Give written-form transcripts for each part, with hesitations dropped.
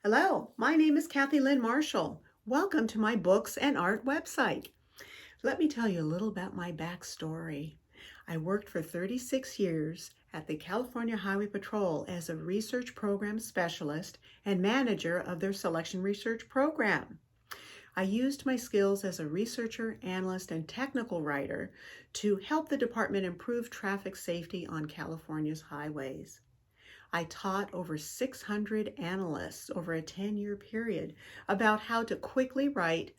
Hello, my name is Kathy Lynne Marshall. Welcome to my books and art website. Let me tell you a little about my backstory. I worked for 36 years at the California Highway Patrol as a research program specialist and manager of their selection research program. I used my skills as a researcher, analyst, and technical writer to help the department improve traffic safety on California's highways. I taught over 600 analysts over a 10-year period about how to quickly write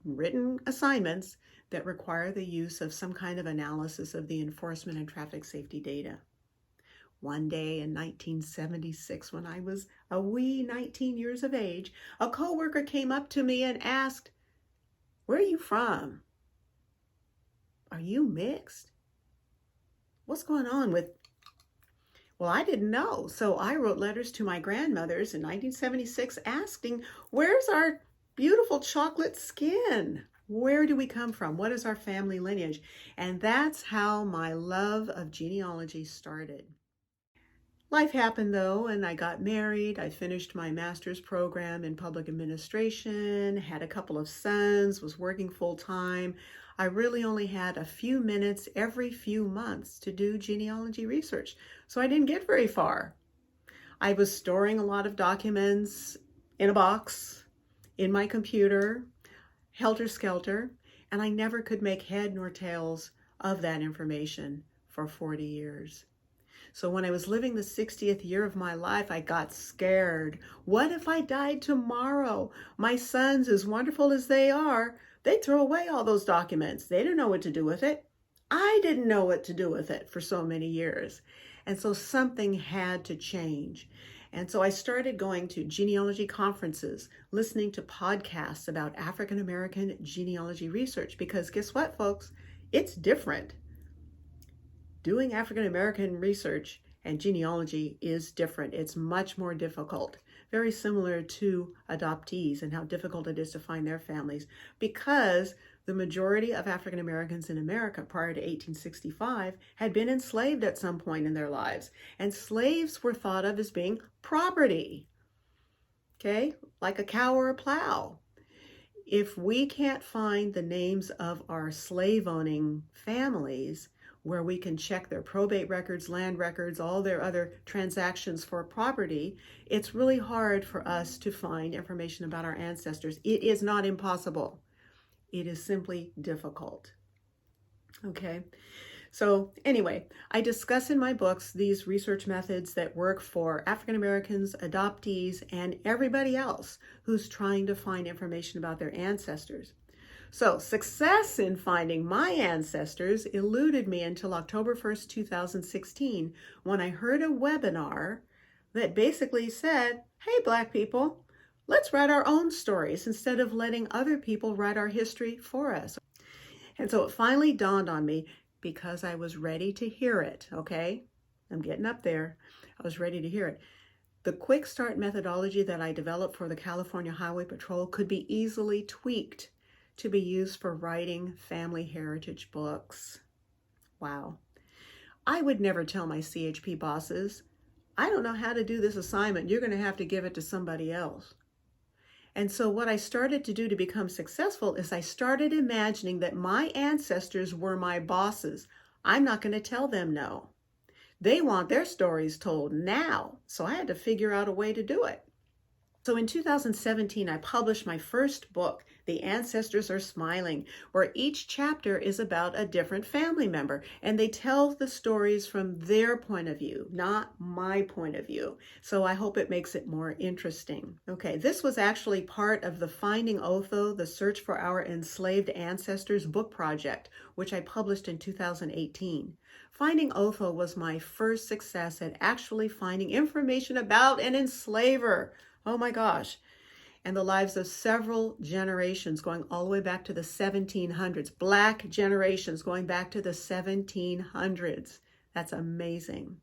written assignments that require the use of some kind of analysis of the enforcement and traffic safety data. One day in 1976, when I was a wee 19 years of age, a coworker came up to me and asked, "Where are you from? Are you mixed? What's going on with..." Well, I didn't know, so I wrote letters to my grandmothers in 1976 asking, "Where's our beautiful chocolate skin? Where do we come from? What is our family lineage?" And that's how my love of genealogy started. Life happened though, and I got married. I finished my master's program in public administration, had a couple of sons, was working full time. I really only had a few minutes every few months to do genealogy research, so I didn't get very far. I was storing a lot of documents in a box, in my computer, helter-skelter, and I never could make head nor tails of that information for 40 years. So when I was living the 60th year of my life, I got scared. What if I died tomorrow? My sons, as wonderful as they are, they'd throw away all those documents. They didn't know what to do with it. I didn't know what to do with it for so many years. And so something had to change. And so I started going to genealogy conferences, listening to podcasts about African American genealogy research, because guess what, folks? It's different. Doing African American research and genealogy is different. It's much more difficult, very similar to adoptees and how difficult it is to find their families, because the majority of African Americans in America prior to 1865 had been enslaved at some point in their lives, and slaves were thought of as being property, okay, like a cow or a plow. If we can't find the names of our slave-owning families, where we can check their probate records, land records, all their other transactions for property, it's really hard for us to find information about our ancestors. It is not impossible. It is simply difficult. Okay. So anyway, I discuss in my books these research methods that work for African Americans, adoptees, and everybody else who's trying to find information about their ancestors. So success in finding my ancestors eluded me until October 1st, 2016, when I heard a webinar that basically said, "Hey, Black people, let's write our own stories instead of letting other people write our history for us." And so it finally dawned on me, because I was ready to hear it, okay? I'm getting up there. I was ready to hear it. The quick start methodology that I developed for the California Highway Patrol could be easily tweaked to be used for writing family heritage books. Wow. I would never tell my CHP bosses, "I don't know how to do this assignment. You're going to have to give it to somebody else." And so what I started to do to become successful is I started imagining that my ancestors were my bosses. I'm not going to tell them no. They want their stories told now. So I had to figure out a way to do it. So in 2017, I published my first book, The Ancestors Are Smiling, where each chapter is about a different family member, and they tell the stories from their point of view, not my point of view. So I hope it makes it more interesting. Okay, this was actually part of the Finding Otho, the Search for Our Enslaved Ancestors book project, which I published in 2018. Finding Otho was my first success at actually finding information about an enslaver. Oh my gosh. And the lives of several generations going all the way back to the 1700s. Black generations going back to the 1700s. That's amazing.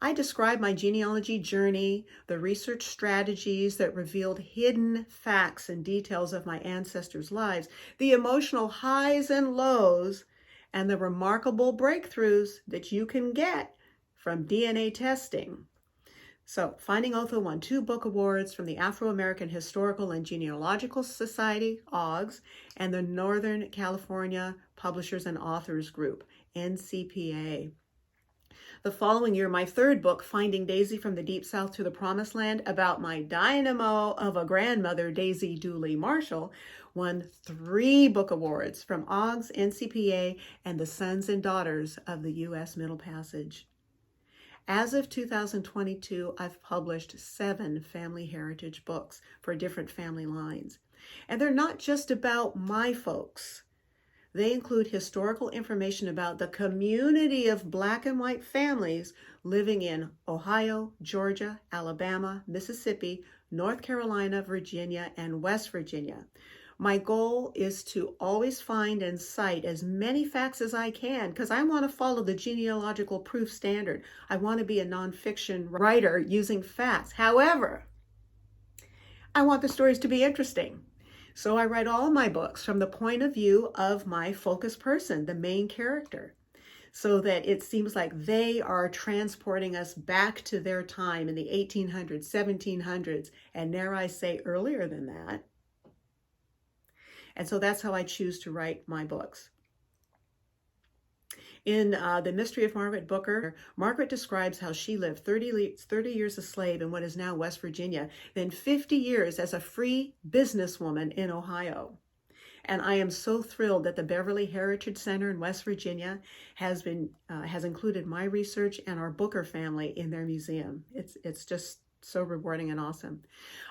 I describe my genealogy journey, the research strategies that revealed hidden facts and details of my ancestors' lives, the emotional highs and lows, and the remarkable breakthroughs that you can get from DNA testing. So, Finding Otho won 2 book awards from the Afro-American Historical and Genealogical Society, OGS, and the Northern California Publishers and Authors Group, NCPA. The following year, my 3rd book, Finding Daisy from the Deep South to the Promised Land, about my dynamo of a grandmother, Daisy Dooley Marshall, won 3 book awards from OGS, NCPA, and the Sons and Daughters of the U.S. Middle Passage. As of 2022, I've published 7 family heritage books for different family lines. And they're not just about my folks. They include historical information about the community of Black and white families living in Ohio, Georgia, Alabama, Mississippi, North Carolina, Virginia, and West Virginia. My goal is to always find and cite as many facts as I can because I want to follow the genealogical proof standard. I want to be a nonfiction writer using facts. However, I want the stories to be interesting. So I write all my books from the point of view of my focus person, the main character, so that it seems like they are transporting us back to their time in the 1800s, 1700s, and dare I say earlier than that. And so that's how I choose to write my books. In The Mystery of Margaret Booker, Margaret describes how she lived 30 years a slave in what is now West Virginia, then 50 years as a free businesswoman in Ohio. And I am so thrilled that the Beverly Heritage Center in West Virginia has included my research and our Booker family in their museum. It's just so rewarding and awesome.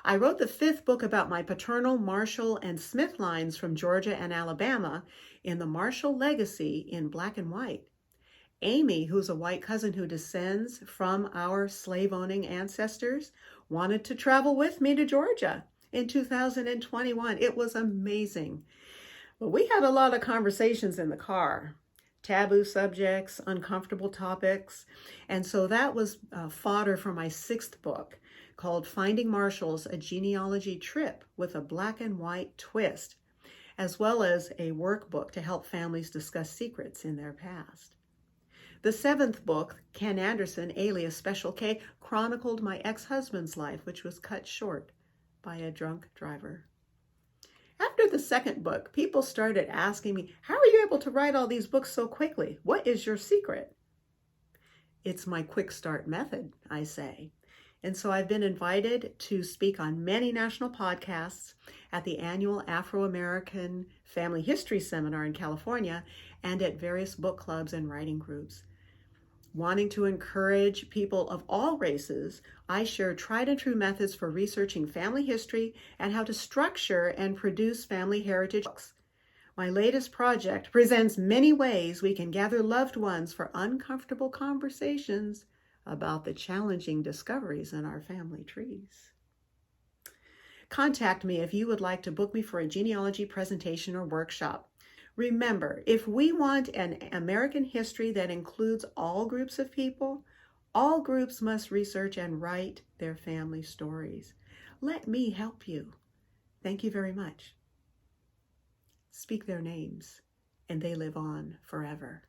I wrote the 5th book about my paternal Marshall and Smith lines from Georgia and Alabama in the Marshall Legacy in Black and White. Amy, who's a white cousin who descends from our slave-owning ancestors, wanted to travel with me to Georgia in 2021. It was amazing. But we had a lot of conversations in the car. Taboo subjects, uncomfortable topics. And so that was fodder for my 6th book called Finding Marshalls, a Genealogy Trip with a Black and White Twist, as well as a workbook to help families discuss secrets in their past. The 7th book, Ken Anderson, alias Special K, chronicled my ex-husband's life, which was cut short by a drunk driver. After the 2nd book, people started asking me, how are you able to write all these books so quickly? What is your secret? It's my quick start method, I say. And so I've been invited to speak on many national podcasts at the annual Afro-American Family History Seminar in California and at various book clubs and writing groups. Wanting to encourage people of all races, I share tried and true methods for researching family history and how to structure and produce family heritage books. My latest project presents many ways we can gather loved ones for uncomfortable conversations about the challenging discoveries in our family trees. Contact me if you would like to book me for a genealogy presentation or workshop. Remember, if we want an American history that includes all groups of people, all groups must research and write their family stories. Let me help you. Thank you very much. Speak their names, and they live on forever.